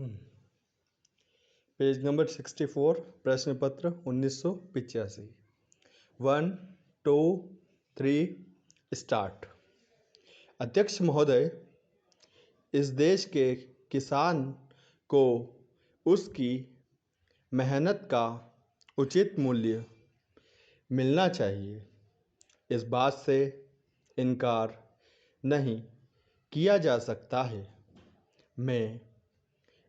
Page number 64, प्रश्न पत्र 1985। 1, 2, 3 start. अध्यक्ष महोदय, इस देश के किसान को उसकी मेहनत का उचित मूल्य मिलना चाहिए। इस बात से इनकार नहीं किया जा सकता है। मैं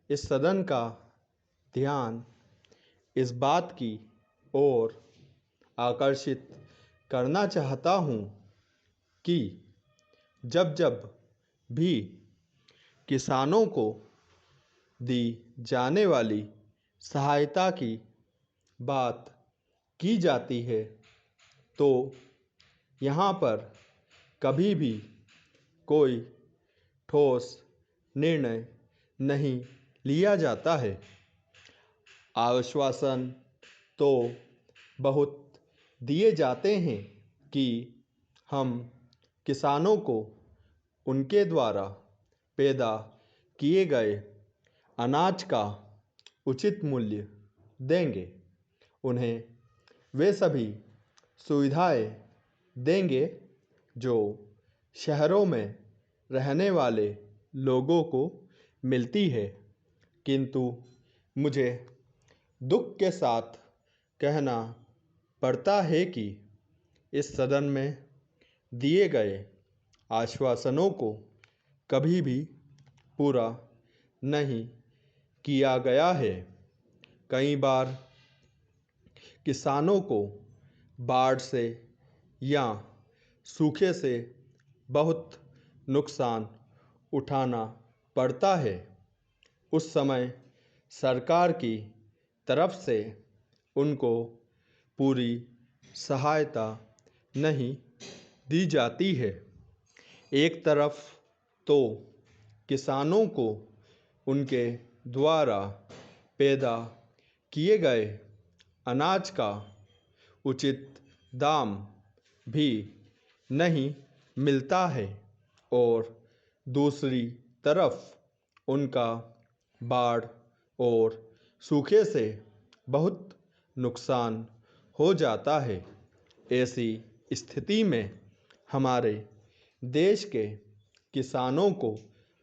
इस सदन का ध्यान इस बात की ओर आकर्षित करना चाहता हूँ कि जब जब भी किसानों को दी जाने वाली सहायता की बात की जाती है तो यहाँ पर कभी भी कोई ठोस निर्णय नहीं लिया जाता है। आश्वासन तो बहुत दिए जाते हैं कि हम किसानों को उनके द्वारा पैदा किए गए अनाज का उचित मूल्य देंगे, उन्हें वे सभी सुविधाएं देंगे जो शहरों में रहने वाले लोगों को मिलती है। किंतु मुझे दुख के साथ कहना पड़ता है कि इस सदन में दिए गए आश्वासनों को कभी भी पूरा नहीं किया गया है। कई बार किसानों को बाढ़ से या सूखे से बहुत नुकसान उठाना पड़ता है। उस समय सरकार की तरफ से उनको पूरी सहायता नहीं दी जाती है। एक तरफ तो किसानों को उनके द्वारा पैदा किए गए अनाज का उचित दाम भी नहीं मिलता है और दूसरी तरफ उनका बाढ़ और सूखे से बहुत नुकसान हो जाता है। ऐसी स्थिति में हमारे देश के किसानों को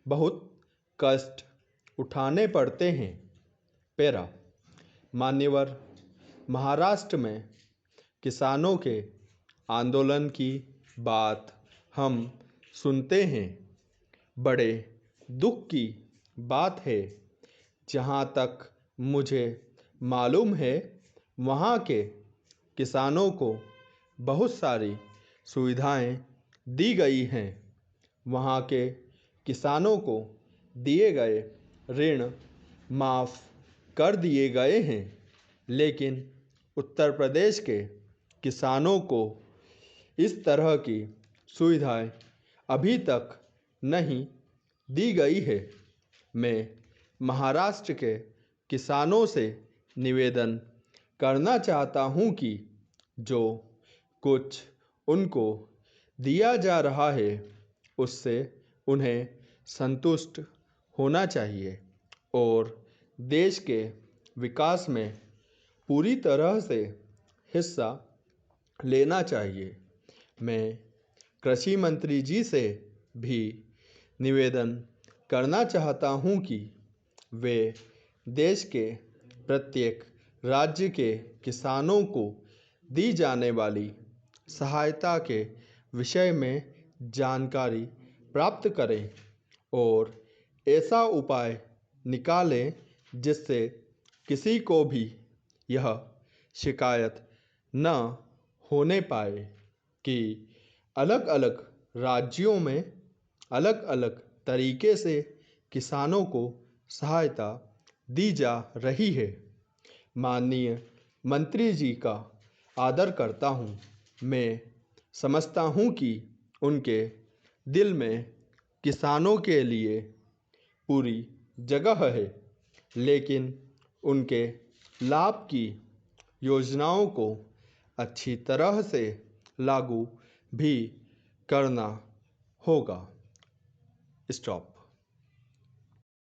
बहुत कष्ट उठाने पड़ते हैं। पैरा मान्यवर, महाराष्ट्र में किसानों के आंदोलन की बात हम सुनते हैं। बड़े दुख की बात है। जहाँ तक मुझे मालूम है वहाँ के किसानों को बहुत सारी सुविधाएं दी गई हैं। वहाँ के किसानों को दिए गए ऋण माफ़ कर दिए गए हैं, लेकिन उत्तर प्रदेश के किसानों को इस तरह की सुविधाएं अभी तक नहीं दी गई है। मैं महाराष्ट्र के किसानों से निवेदन करना चाहता हूं कि जो कुछ उनको दिया जा रहा है उससे उन्हें संतुष्ट होना चाहिए और देश के विकास में पूरी तरह से हिस्सा लेना चाहिए। मैं कृषि मंत्री जी से भी निवेदन करना चाहता हूं कि वे देश के प्रत्येक राज्य के किसानों को दी जाने वाली सहायता के विषय में जानकारी प्राप्त करें और ऐसा उपाय निकालें जिससे किसी को भी यह शिकायत न होने पाए कि अलग अलग राज्यों में अलग अलग तरीके से किसानों को सहायता दी जा रही है। माननीय मंत्री जी का आदर करता हूँ। मैं समझता हूँ कि उनके दिल में किसानों के लिए पूरी जगह है, लेकिन उनके लाभ की योजनाओं को अच्छी तरह से लागू भी करना होगा। स्टॉप।